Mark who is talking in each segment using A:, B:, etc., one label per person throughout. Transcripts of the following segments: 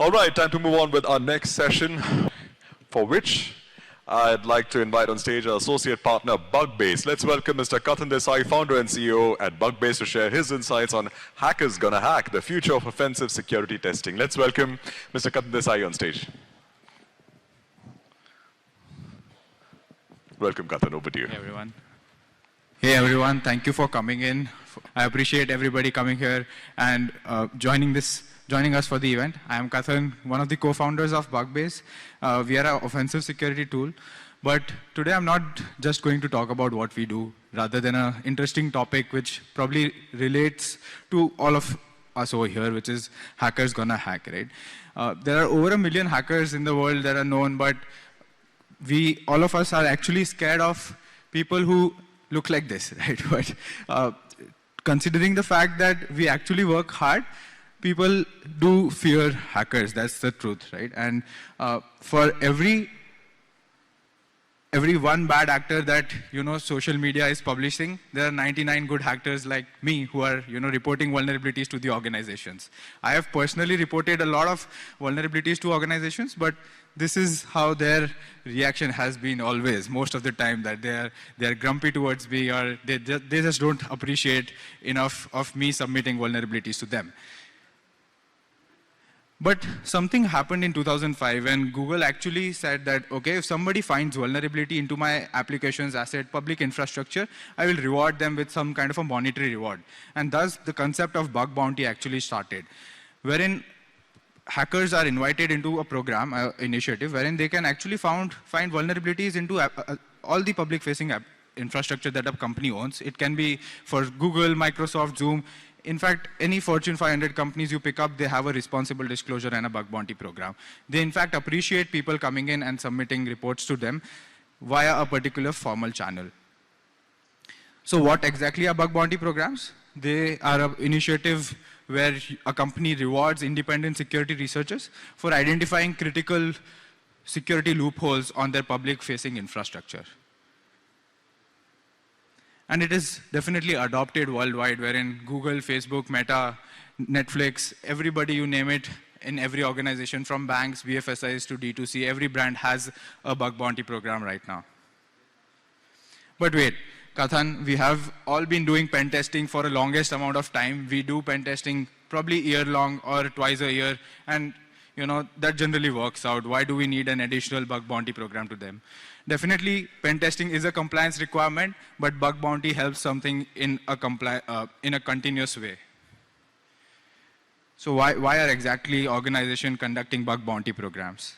A: All right, time to move on with our next session, for which I'd like to invite on stage our associate partner, Bugbase. Let's welcome Mr. Kathan Desai, founder and CEO at Bugbase, to share his insights on Hackers Gonna Hack, the future of offensive security testing. Let's welcome Mr. Kathan Desai on stage. Welcome, Kathan. Over to you.
B: Hey, everyone. Hey, everyone. Thank you for coming in. I appreciate everybody coming here and joining us for the event. I am Kathan, one of the co-founders of Bugbase. We are an offensive security tool. But today I'm not just going to talk about what we do, rather than an interesting topic which probably relates to all of us over here, which is hackers gonna hack, right? There are over 1 million hackers in the world that are known, but all of us are actually scared of people who look like this, right? But considering the fact that we actually work hard, people do fear hackers. That's the truth, right? And for every one bad actor that social media is publishing, there are 99 good hackers like me who are reporting vulnerabilities to the organizations. I have personally reported a lot of vulnerabilities to organizations, but this is how their reaction has been always, most of the time, that they are grumpy towards me, or they just don't appreciate enough of me submitting vulnerabilities to them. But something happened in 2005 when Google actually said that, okay, if somebody finds vulnerability into my application's asset, public infrastructure, I will reward them with some kind of a monetary reward. And thus, the concept of bug bounty actually started, wherein hackers are invited into a program, initiative, wherein they can actually find vulnerabilities into all the public-facing infrastructure that a company owns. It can be for Google, Microsoft, Zoom. In fact, any Fortune 500 companies you pick up, they have a responsible disclosure and a bug bounty program. They, in fact, appreciate people coming in and submitting reports to them via a particular formal channel. So what exactly are bug bounty programs? They are an initiative where a company rewards independent security researchers for identifying critical security loopholes on their public-facing infrastructure. And it is definitely adopted worldwide, wherein Google, Facebook, Meta, Netflix, everybody you name it, in every organization, from banks, BFSIs to D2C, every brand has a bug bounty program right now. But wait, Kathan, we have all been doing pen testing for the longest amount of time. We do pen testing probably year-long or twice a year, and that generally works out. Why do we need an additional bug bounty program to them? Definitely, pen testing is a compliance requirement, but bug bounty helps something in a continuous way. So why are exactly organizations conducting bug bounty programs?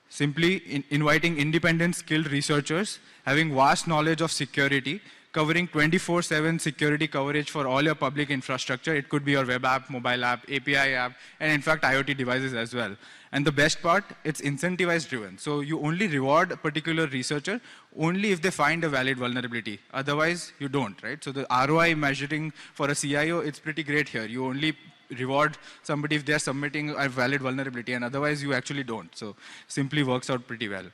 B: Simply inviting independent, skilled researchers having vast knowledge of security, covering 24/7 security coverage for all your public infrastructure. It could be your web app, mobile app, API app, and in fact, IoT devices as well. And the best part, it's incentivized driven. So you only reward a particular researcher only if they find a valid vulnerability. Otherwise, you don't, right? So the ROI measuring for a CIO, it's pretty great here. You only reward somebody if they're submitting a valid vulnerability, and otherwise you actually don't. So simply works out pretty well.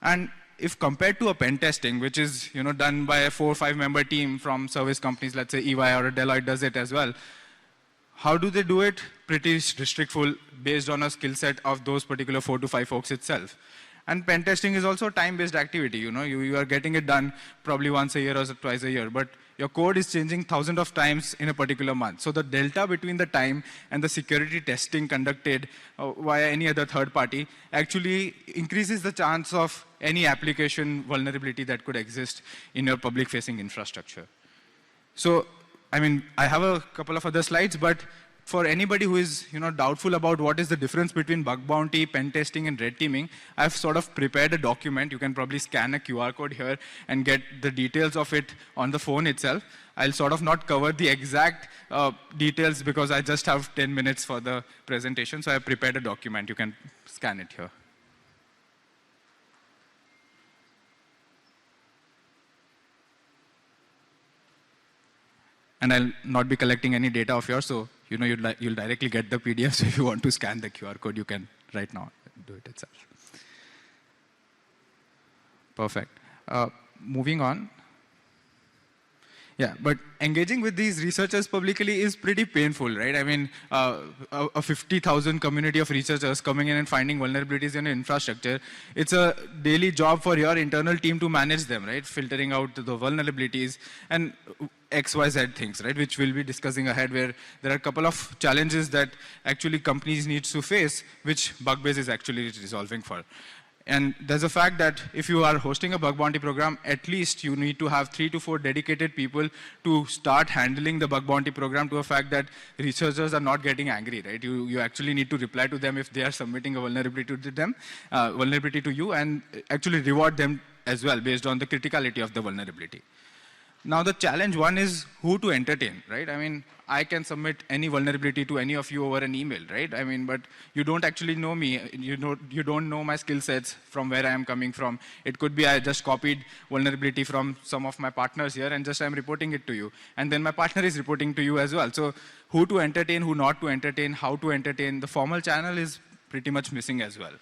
B: And if compared to a pen testing, which is done by a 4 or 5 member team from service companies, let's say EY or a Deloitte does it as well, how do they do it? Pretty restrictful, based on a skill set of those particular 4 to 5 folks itself. And pen testing is also a time-based activity. You are getting it done probably once a year or twice a year, but your code is changing thousands of times in a particular month. So the delta between the time and the security testing conducted via any other third party actually increases the chance of any application vulnerability that could exist in your public-facing infrastructure. So, I have a couple of other slides, but for anybody who is doubtful about what is the difference between bug bounty, pen testing, and red teaming, I've sort of prepared a document. You can probably scan a QR code here and get the details of it on the phone itself. I'll sort of not cover the exact details because I just have 10 minutes for the presentation, so I've prepared a document. You can scan it here. And I'll not be collecting any data of yours, so you'll directly get the PDF. So if you want to scan the QR code, you can right now do it itself. Perfect. Moving on. Yeah, but engaging with these researchers publicly is pretty painful, right? I mean, a 50,000 community of researchers coming in and finding vulnerabilities in infrastructure, it's a daily job for your internal team to manage them, right? Filtering out the vulnerabilities and XYZ things, right? Which we'll be discussing ahead, where there are a couple of challenges that actually companies need to face, which Bugbase is actually resolving for. And there's a fact that if you are hosting a bug bounty program, at least you need to have 3 to 4 dedicated people to start handling the bug bounty program, to a fact that researchers are not getting angry, right? You actually need to reply to them if they are submitting a vulnerability to them, vulnerability to you, and actually reward them as well based on the criticality of the vulnerability. Now the challenge one is who to entertain, right? I mean, I can submit any vulnerability to any of you over an email, right? I mean, but you don't actually know me. You don't know my skill sets from where I am coming from. It could be I just copied vulnerability from some of my partners here and just I'm reporting it to you. And then my partner is reporting to you as well. So who to entertain, who not to entertain, how to entertain, the formal channel is pretty much missing as well.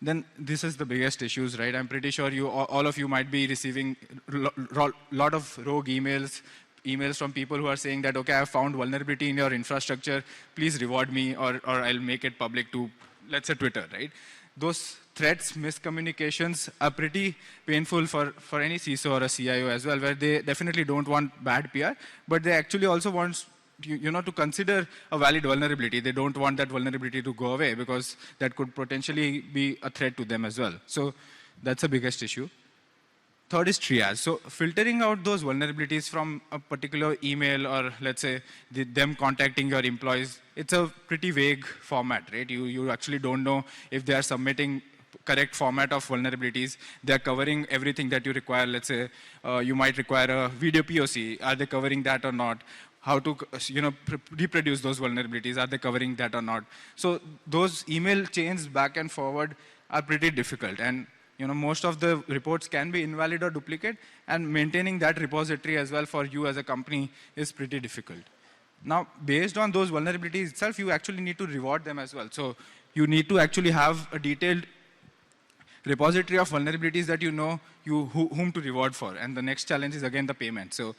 B: Then this is the biggest issues, right? I'm pretty sure all of you might be receiving lot of rogue emails from people who are saying that, okay, I have found vulnerability in your infrastructure, please reward me or I'll make it public to, let's say, Twitter, right? Those threats, miscommunications are pretty painful for any CISO or a CIO as well, where they definitely don't want bad PR, but they actually also want to consider a valid vulnerability. They don't want that vulnerability to go away because that could potentially be a threat to them as well. So that's the biggest issue. Third is triage. So filtering out those vulnerabilities from a particular email or let's say them contacting your employees, it's a pretty vague format, right? You actually don't know if they are submitting correct format of vulnerabilities. They're covering everything that you require. Let's say you might require a video POC. Are they covering that or not? How to reproduce those vulnerabilities, are they covering that or not? So those email chains back and forward are pretty difficult, and most of the reports can be invalid or duplicate, and maintaining that repository as well for you as a company is pretty difficult. Now, based on those vulnerabilities itself, you actually need to reward them as well. So you need to actually have a detailed repository of vulnerabilities that whom to reward for, and the next challenge is again the payment. So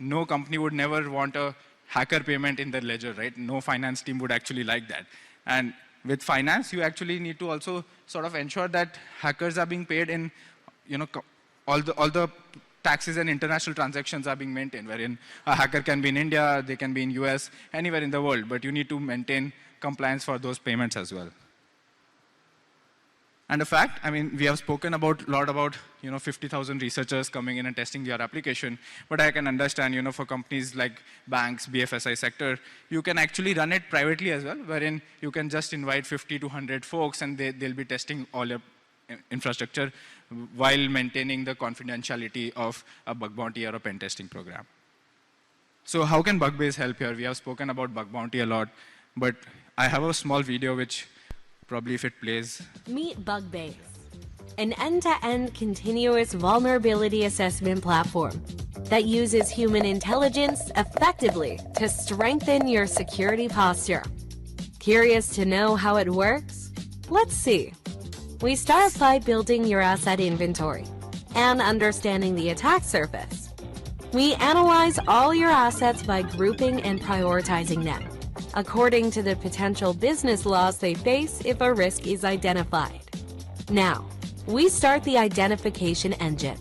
B: no company would never want a hacker payment in their ledger, right? No finance team would actually like that. And with finance, you actually need to also sort of ensure that hackers are being paid in, all the taxes and international transactions are being maintained, wherein a hacker can be in India, they can be in US, anywhere in the world, but you need to maintain compliance for those payments as well. And the fact, I mean, we have spoken a lot about 50,000 researchers coming in and testing your application, but I can understand, for companies like banks, BFSI sector, you can actually run it privately as well, wherein you can just invite 50 to 100 folks and they'll be testing all your infrastructure while maintaining the confidentiality of a bug bounty or a pen testing program. So how can Bugbase help here? We have spoken about bug bounty a lot, but I have a small video which probably if it plays.
C: Meet Bugbase, an end-to-end continuous vulnerability assessment platform that uses human intelligence effectively to strengthen your security posture. Curious to know how it works? Let's see. We start by building your asset inventory and understanding the attack surface. We analyze all your assets by grouping and prioritizing them according to the potential business loss they face if a risk is identified. Now, we start the identification engine,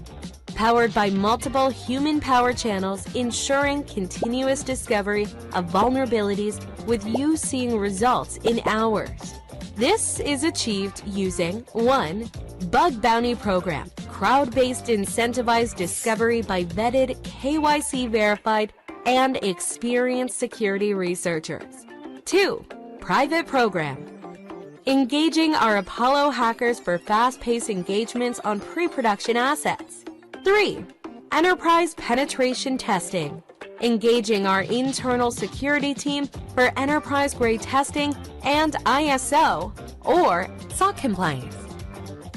C: powered by multiple human-powered channels, ensuring continuous discovery of vulnerabilities with you seeing results in hours. This is achieved using 1. Bug Bounty Program, crowd-based incentivized discovery by vetted, KYC-verified, and experienced security researchers. 2. Private Program, engaging our Apollo hackers for fast-paced engagements on pre-production assets. 3. Enterprise Penetration Testing, engaging our internal security team for enterprise-grade testing and ISO or SOC compliance.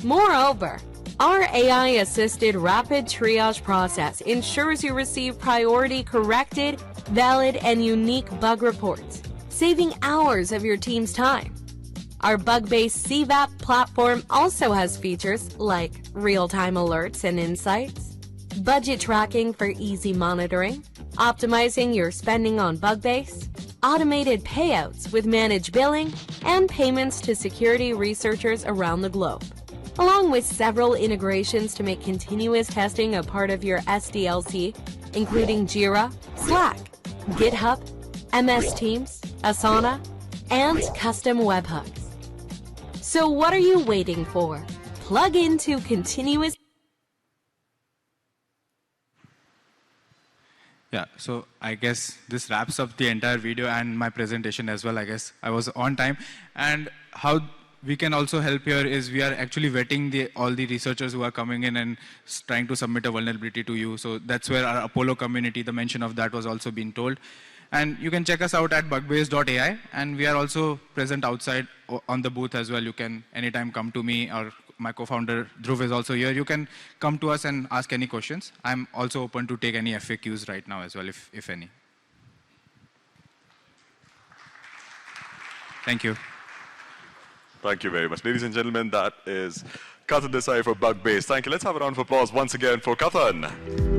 C: Moreover, our AI-assisted rapid triage process ensures you receive priority-corrected, valid, and unique bug reports, saving hours of your team's time. Our bug-based CVAP platform also has features like real-time alerts and insights, budget tracking for easy monitoring, optimizing your spending on Bugbase, automated payouts with managed billing, and payments to security researchers around the globe, along with several integrations to make continuous testing a part of your SDLC, including Jira, Slack, GitHub, MS Teams, Asana, and custom webhooks. So what are you waiting for? Plug into continuous.
B: Yeah, so I guess this wraps up the entire video and my presentation as well. I guess I was on time. And how we can also help here is we are actually vetting all the researchers who are coming in and trying to submit a vulnerability to you. So that's where our Apollo community, the mention of that was also being told. And you can check us out at bugbase.ai, and we are also present outside on the booth as well. You can anytime come to me, or my co-founder Dhruv is also here. You can come to us and ask any questions. I'm also open to take any FAQs right now as well, if any. Thank you.
A: Thank you very much. Ladies and gentlemen, that is Kathan Desai for Bugbase. Thank you. Let's have a round of applause once again for Kathan.